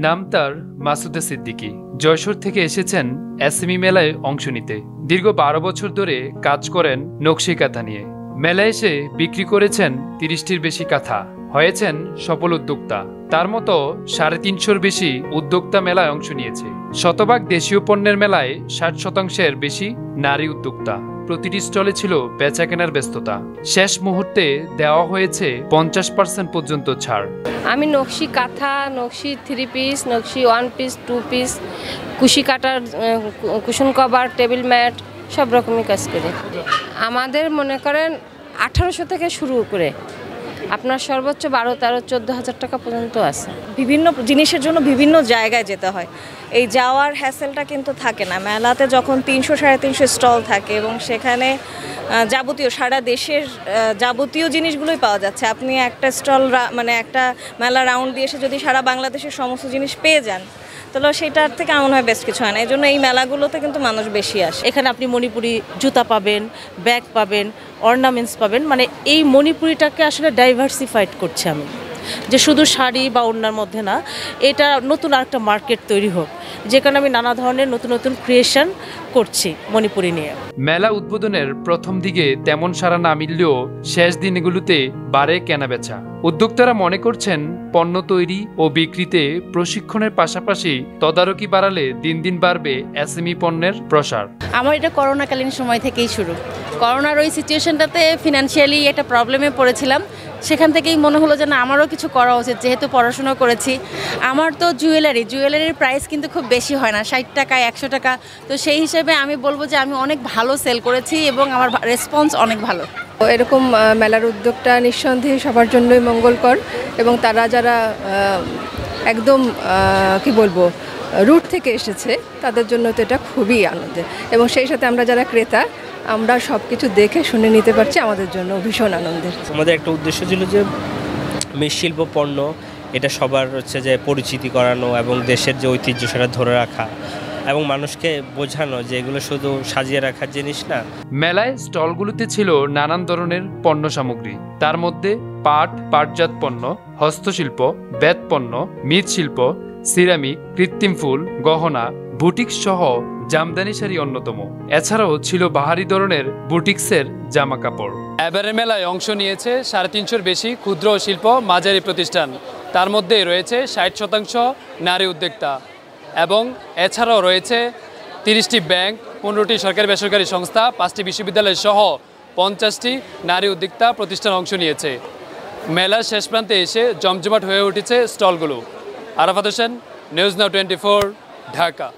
নাম তার মাসুদা সিদ্দিকী। যশোর থেকে এসেছেন এসএমই মেলায় অংশ নিতে। দীর্ঘ ১২ বছর ধরে কাজ করেন নকশি কাঁথা নিয়ে। মেলায় এসে বিক্রি করেছেন ৩০টির বেশি কাঁথা, হয়েছেন সফল উদ্যোক্তা। তার মতো ৩৫০-র বেশি উদ্যোক্তা মেলায় অংশ নিয়েছে। শতভাগ দেশীয় পণ্যের মেলায় ৬০%-এর বেশি নারী উদ্যোক্তা। প্রতিটি স্টলে ছিল বেচা কেনার ব্যস্ততা। শেষ মুহূর্তে দেওয়া হয়েছে ৫০% পর্যন্ত ছাড়। আমি নকশি কাঁথা, নকশি 3 পিস, নকশি 1 পিস, 2 পিস, কুশি কাটার, কুশন কভার, টেবিল ম্যাট সব রকমই কাজ করি। আমাদের মনে করেন ১৮০০ থেকে শুরু করে আপনার সর্বোচ্চ ১২, ১৩, ১৪,০০০ টাকা পর্যন্ত আছে। বিভিন্ন জিনিসের জন্য বিভিন্ন জায়গায় যেতে হয়, এই যাওয়ার হ্যাসেলটা কিন্তু থাকে না। মেলাতে যখন ৩০০-৩৫০ স্টল থাকে এবং সেখানে যাবতীয় সারা দেশের যাবতীয় জিনিসগুলোই পাওয়া যাচ্ছে। আপনি একটা স্টল মানে একটা মেলা রাউন্ড দিয়ে এসে যদি সারা বাংলাদেশের সমস্ত জিনিস পেয়ে যান, তাহলে সেটার থেকে আমার মনে হয় বেশ কিছু হয় না। এই জন্য এই মেলাগুলোতে কিন্তু মানুষ বেশি আসে। এখানে আপনি মণিপুরি জুতা পাবেন, ব্যাগ পাবেন, অর্নামেন্টস পাবেন। মানে এই মণিপুরিটাকে আসলে ডাইভার্সিফাইড করছে আমি, যে শুধু শাড়ি বা ওড়নার মধ্যে না, এটা নতুন আরেকটা মার্কেট তৈরি হোক, যেখানে আমি নানা ধরনের নতুন নতুন ক্রিয়েশন করছি মণিপুরি নিয়ে। মেলা উদ্বোধনের প্রথম দিকে তেমন সাড়া না মিললেও শেষ দিনগুলোতে বাড়ে কেনাবেচা। উদ্যোক্তারা মনে করছেন পণ্য তৈরি ও বিক্রিতে প্রশিক্ষণের পাশাপাশি তদারকি বাড়ালে দিন দিন বাড়বে এসএমই পণ্যের প্রসার। আমার এটা করোনাকালীন সময় থেকেই শুরু। করোনার ওই সিচুয়েশনটাতে ফিনান্সিয়ালি একটা প্রবলেমে পড়েছিলাম। সেখান থেকেই মনে হলো যে না, আমারও কিছু করা উচিত, যেহেতু পড়াশোনা করেছি। আমার তো জুয়েলারির প্রাইস কিন্তু খুব বেশি হয় না, ৬০ টাকা, ১০০ টাকা। তো সেই হিসেবে আমি বলবো যে আমি অনেক ভালো সেল করেছি এবং আমার রেসপন্স অনেক ভালো। এরকম মেলার উদ্যোগটা নিঃসন্দেহে সবার জন্যই মঙ্গলকর, এবং তারা যারা একদম কি বলবো রুট থেকে এসেছে তাদের জন্য তো এটা খুবই আনন্দের, এবং সেই সাথে আমরা যারা ক্রেতা আমরা সব কিছু দেখে শুনে নিতে পারছি, আমাদের জন্য ভীষণ আনন্দের। আমাদের একটা উদ্দেশ্য ছিল যে মৃৎশিল্প পণ্য এটা সবার যে পরিচিতি করানো এবং দেশের যে ঐতিহ্য সেটা ধরে রাখা এবং মানুষকে বোঝানো যে এগুলো শুধু সাজিয়ে রাখার জিনিস না। মেলায় স্টলগুলোতে ছিল নানান ধরনের পণ্য সামগ্রী। তার মধ্যে পাটজাত পণ্য, হস্তশিল্প, বেত পণ্য, মৃৎশিল্প, সিরামিক, কৃত্রিম ফুল, গহনা, বুটিক সহ জামদানি শাড়ি অন্যতম। এছাড়াও ছিল বাহারি ধরনের বুটিক্সের জামা কাপড়। এবারে মেলায় অংশ নিয়েছে ৩৫০-র বেশি ক্ষুদ্র শিল্প মাঝারি প্রতিষ্ঠান। তার মধ্যে রয়েছে ৬০% নারী উদ্যোক্তা, এবং এছাড়াও রয়েছে ৩০টি ব্যাংক, ১৫টি সরকারি বেসরকারি সংস্থা, 5টি বিশ্ববিদ্যালয় সহ 50টি নারী উদ্যোক্তা প্রতিষ্ঠান অংশ নিয়েছে। মেলার শেষ প্রান্তে এসে জমজমাট হয়ে উঠেছে স্টলগুলো। Arafat Hossain, news now 24, Dhaka.